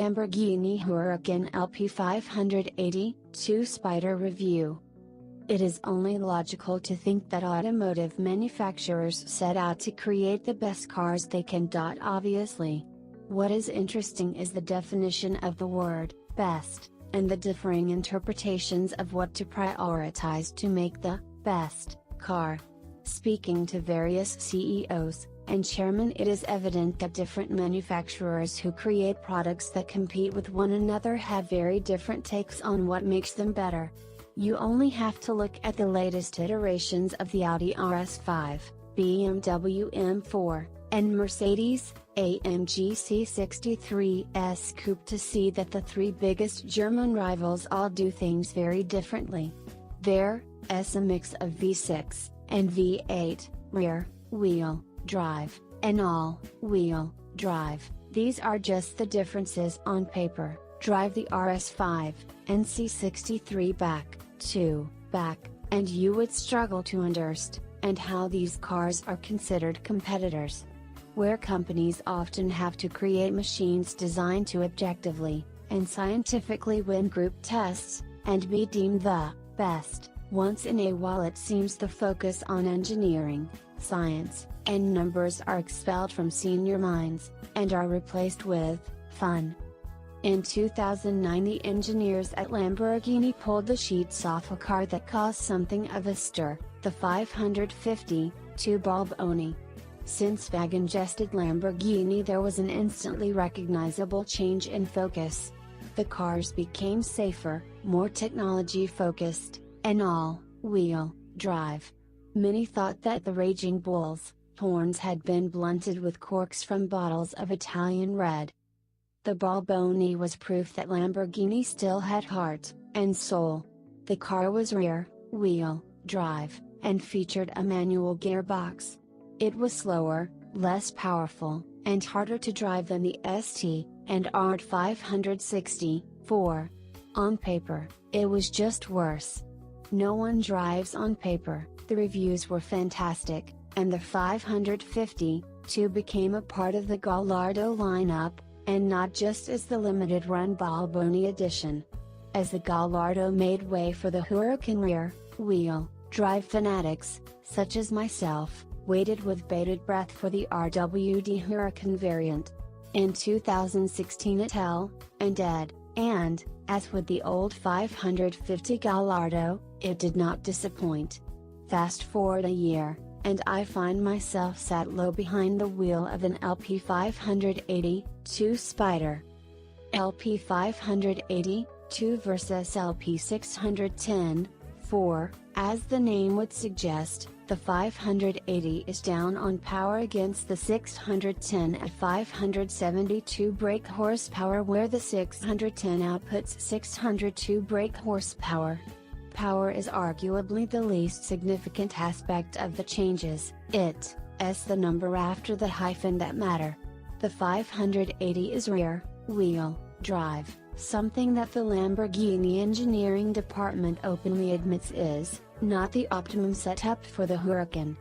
Lamborghini Huracan LP580-2 Spyder review. It is only logical to think that automotive manufacturers set out to create the best cars they can. Obviously. What is interesting is the definition of the word best, and the differing interpretations of what to prioritize to make the best car. Speaking to various CEOs and chairmen, it is evident that different manufacturers who create products that compete with one another have very different takes on what makes them better. You only have to look at the latest iterations of the Audi RS5, BMW M4, and Mercedes-AMG C63 S Coupe to see that the three biggest German rivals all do things very differently. There's a mix of V6 and V8, rear-wheel drive, and all-wheel drive. These are just the differences on paper. Drive the RS5 and C63 back to back, and you would struggle to understand how these cars are considered competitors. Where companies often have to create machines designed to objectively and scientifically win group tests, and be deemed the best once in a while, it seems the focus on engineering, science, and numbers are expelled from senior minds, and are replaced with fun. In 2009, the engineers at Lamborghini pulled the sheets off a car that caused something of a stir, the 550-2 Balboni. Since Wagen-gested Lamborghini, there was an instantly recognizable change in focus. The cars became safer, more technology-focused, and all-wheel drive. Many thought that the raging bull's horns had been blunted with corks from bottles of Italian red. The Balboni was proof that Lamborghini still had heart and soul. The car was rear-wheel drive, and featured a manual gearbox. It was slower, less powerful, and harder to drive than the ST and RS5 On paper, it was just worse. No one drives on paper. The reviews were fantastic, and the 550-2 became a part of the Gallardo lineup, and not just as the limited-run Balboni edition. As the Gallardo made way for the Huracan rear-wheel drive, fanatics, such as myself, waited with bated breath for the RWD Huracan variant. In 2016 it held and dead, and, as with the old 550 Gallardo, it did not disappoint. Fast forward a year, and I find myself sat low behind the wheel of an LP580-2 Spyder. LP580-2 versus LP610-4, as the name would suggest, the 580 is down on power against the 610 at 572 brake horsepower, where the 610 outputs 602 brake horsepower. Power is arguably the least significant aspect of the changes. It's the number after the hyphen that matter. The 580 is rear-wheel drive, something that the Lamborghini engineering department openly admits is not the optimum setup for the Huracan.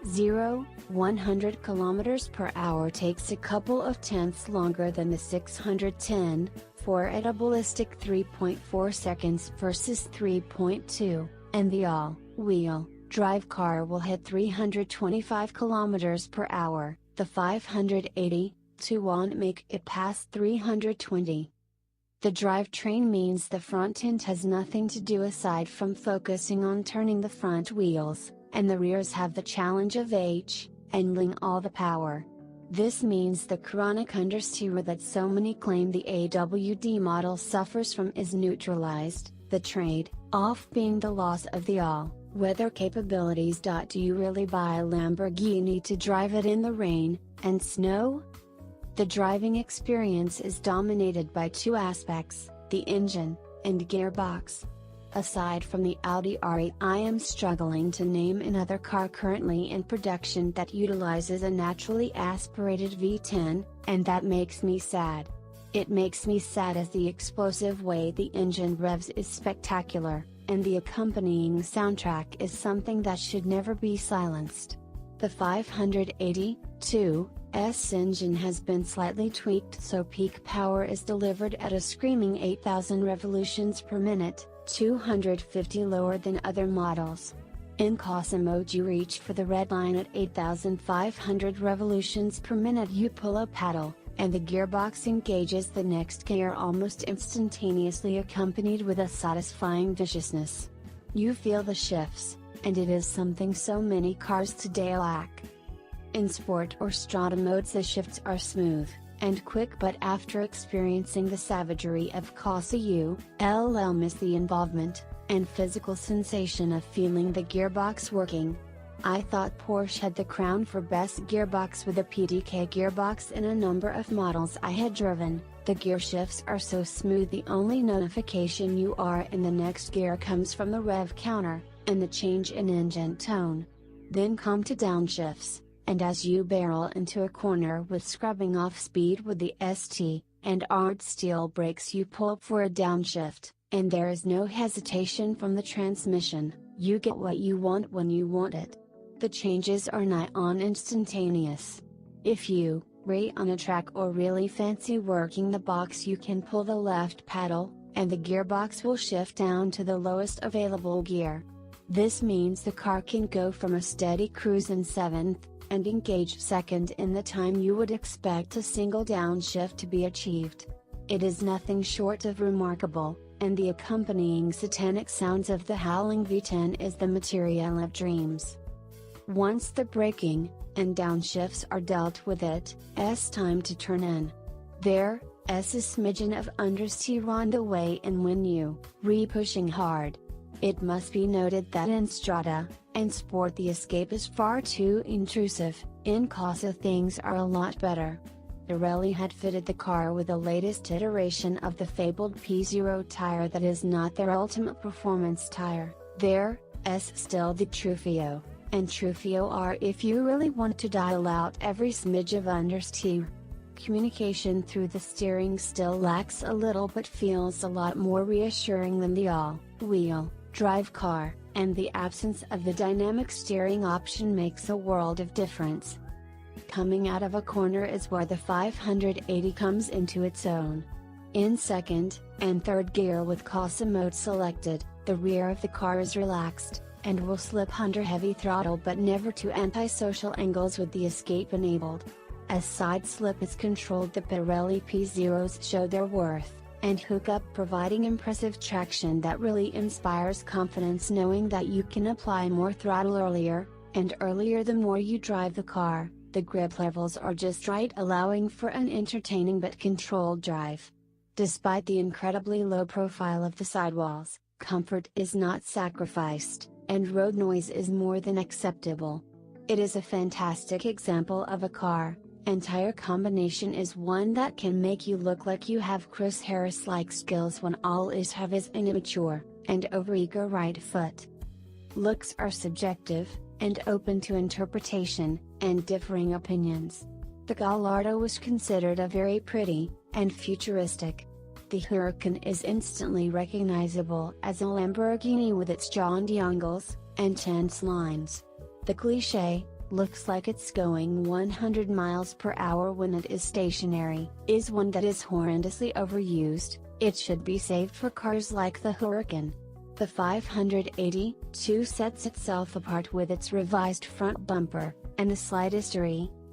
0-100 km/h takes a couple of tenths longer than the 610, at a ballistic 3.4 seconds versus 3.2, and the all-wheel drive car will hit 325 km/h. The 580-2 won't make it past 320. The drivetrain means the front end has nothing to do aside from focusing on turning the front wheels, and the rears have the challenge of handling all the power. This means the chronic understeer that so many claim the AWD model suffers from is neutralized, the trade-off being the loss of the all-weather capabilities. Do you really buy a Lamborghini to drive it in the rain and snow? The driving experience is dominated by two aspects, the engine and gearbox. Aside from the Audi R8, I am struggling to name another car currently in production that utilizes a naturally aspirated V10, and that makes me sad. It makes me sad as the explosive way the engine revs is spectacular, and the accompanying soundtrack is something that should never be silenced. The 580-2 S engine has been slightly tweaked so peak power is delivered at a screaming 8,000 revolutions per minute, 250 lower than other models. In Causa mode you reach for the red line at 8,500 revolutions per minute. You pull a paddle, and the gearbox engages the next gear almost instantaneously, accompanied with a satisfying viciousness. You feel the shifts, and it is something so many cars today lack. In Sport or Strada modes the shifts are smooth and quick, but after experiencing the savagery of Causa you miss the involvement and physical sensation of feeling the gearbox working. I thought Porsche had the crown for best gearbox with a PDK gearbox in a number of models I had driven. The gear shifts are so smooth, the only notification you are in the next gear comes from the rev counter, and the change in engine tone. Then come to downshifts, and as you barrel into a corner with scrubbing off speed with the ST and ARD steel brakes you pull up for a downshift, and there is no hesitation from the transmission. You get what you want when you want it. The changes are nigh on instantaneous. If you on a track or really fancy working the box, you can pull the left paddle, and the gearbox will shift down to the lowest available gear. This means the car can go from a steady cruise in 7th, and engage 2nd in the time you would expect a single downshift to be achieved. It is nothing short of remarkable, and the accompanying satanic sounds of the howling V10 is the material of dreams. Once the braking and downshifts are dealt with, it's time to turn in. There's a smidgen of understeer on the way in when you pushing hard. It must be noted that in Strada and Sport the escape is far too intrusive. In Causa things are a lot better. Pirelli had fitted the car with the latest iteration of the fabled P0 tire that is not their ultimate performance tire. There's still the Trufio, and Trufio R if you really want to dial out every smidge of understeer. Communication through the steering still lacks a little but feels a lot more reassuring than the all-wheel drive car, and the absence of the dynamic steering option makes a world of difference. Coming out of a corner is where the 580 comes into its own. In 2nd and 3rd gear with Causa mode selected, the rear of the car is relaxed, and will slip under heavy throttle but never to antisocial angles with the escape enabled. As side slip is controlled, the Pirelli P0s show their worth, and hook up providing impressive traction that really inspires confidence, knowing that you can apply more throttle earlier, and earlier the more you drive the car. The grip levels are just right, allowing for an entertaining but controlled drive. Despite the incredibly low profile of the sidewalls, comfort is not sacrificed, and road noise is more than acceptable. It is a fantastic example of a car, and tire combination is one that can make you look like you have Chris Harris-like skills when all is have is an immature and overeager right foot. Looks are subjective, and open to interpretation, and differing opinions. The Gallardo was considered a very pretty, and futuristic. The Huracan is instantly recognizable as a Lamborghini with its jaunty angles, and tense lines. The cliché, looks like it's going 100 miles per hour when it is stationary, is one that is horrendously overused. It should be saved for cars like the Huracan. The 580-2 sets itself apart with its revised front bumper, and the slightest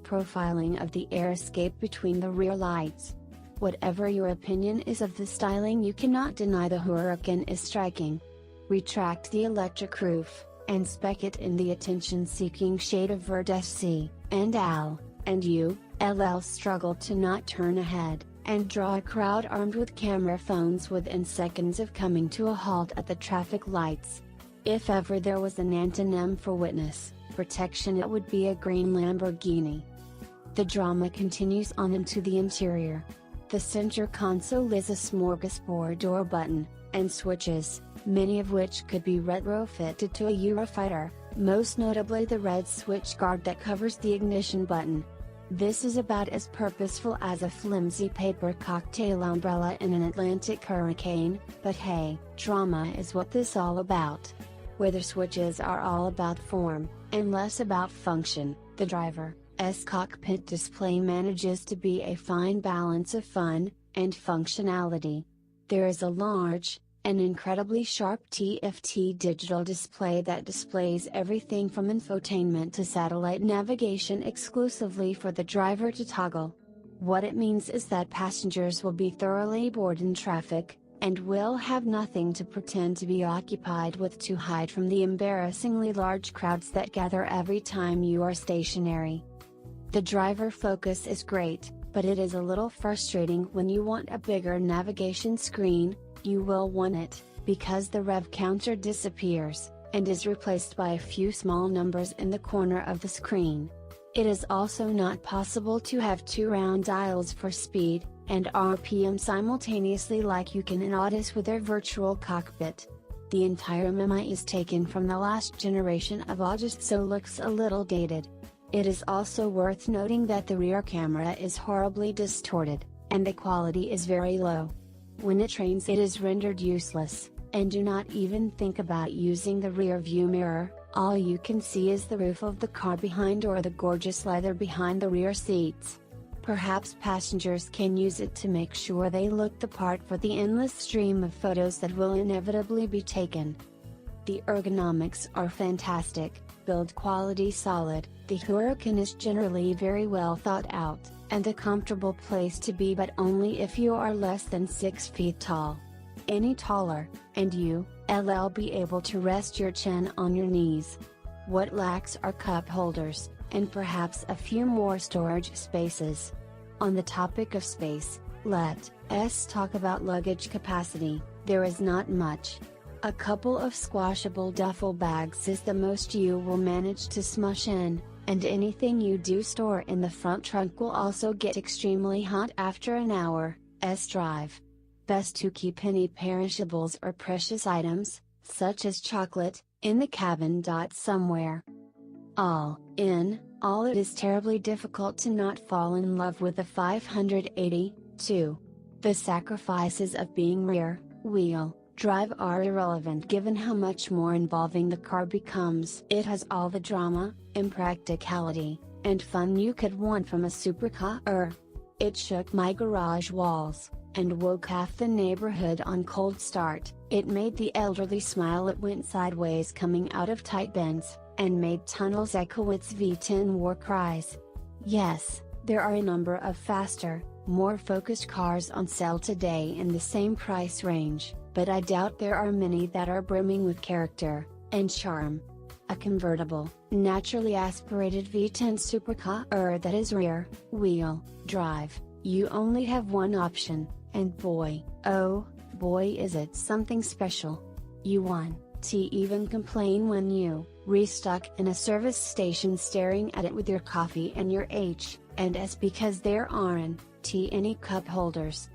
profiling of the air escape between the rear lights. Whatever your opinion is of the styling, you cannot deny the Huracan is striking. Retract the electric roof, and spec it in the attention-seeking shade of verde SC, and AL, and ULL struggle to not turn ahead, and draw a crowd armed with camera phones within seconds of coming to a halt at the traffic lights. If ever there was an antonym for witness protection, it would be a green Lamborghini. The drama continues on into the interior. The center console is a smorgasbord door button, and switches, many of which could be retrofitted to a Eurofighter, most notably the red switch guard that covers the ignition button. This is about as purposeful as a flimsy paper cocktail umbrella in an Atlantic hurricane, but hey, drama is what this all about. Where the switches are all about form, and less about function, the driver, S cockpit display manages to be a fine balance of fun and functionality. There is a large, an incredibly sharp TFT digital display that displays everything from infotainment to satellite navigation exclusively for the driver to toggle. What it means is that passengers will be thoroughly bored in traffic, and will have nothing to pretend to be occupied with to hide from the embarrassingly large crowds that gather every time you are stationary. The driver focus is great, but it is a little frustrating when you want a bigger navigation screen. You will want it, because the rev counter disappears, and is replaced by a few small numbers in the corner of the screen. It is also not possible to have two round dials for speed and RPM simultaneously like you can in Audis with their virtual cockpit. The entire MMI is taken from the last generation of Audis, so looks a little dated. It is also worth noting that the rear camera is horribly distorted, and the quality is very low. When it rains it is rendered useless, and do not even think about using the rear view mirror. All you can see is the roof of the car behind or the gorgeous leather behind the rear seats. Perhaps passengers can use it to make sure they look the part for the endless stream of photos that will inevitably be taken. The ergonomics are fantastic, build quality solid, the Huracan is generally very well thought out, and a comfortable place to be, but only if you are less than 6 feet tall. Any taller, and you'll be able to rest your chin on your knees. What lacks are cup holders, and perhaps a few more storage spaces. On the topic of space, let's talk about luggage capacity. There is not much. A couple of squashable duffel bags is the most you will manage to smush in, and anything you do store in the front trunk will also get extremely hot after an hour's drive. Best to keep any perishables or precious items, such as chocolate, in the cabin. Somewhere. All in all, it is terribly difficult to not fall in love with the 580-2. The sacrifices of being rear-wheel drive are irrelevant given how much more involving the car becomes. It has all the drama, impracticality, and fun you could want from a supercar. It shook my garage walls, and woke half the neighborhood on cold start. It made the elderly smile. It went sideways coming out of tight bends, and made tunnels echo its V10 war cries. Yes, there are a number of faster, more focused cars on sale today in the same price range, but I doubt there are many that are brimming with character and charm. A convertible, naturally aspirated V10 supercar that is rear-wheel drive, you only have one option, and boy, oh boy is it something special. You want to even complain when you restuck in a service station staring at it with your coffee and your H&S because there aren't any cup holders.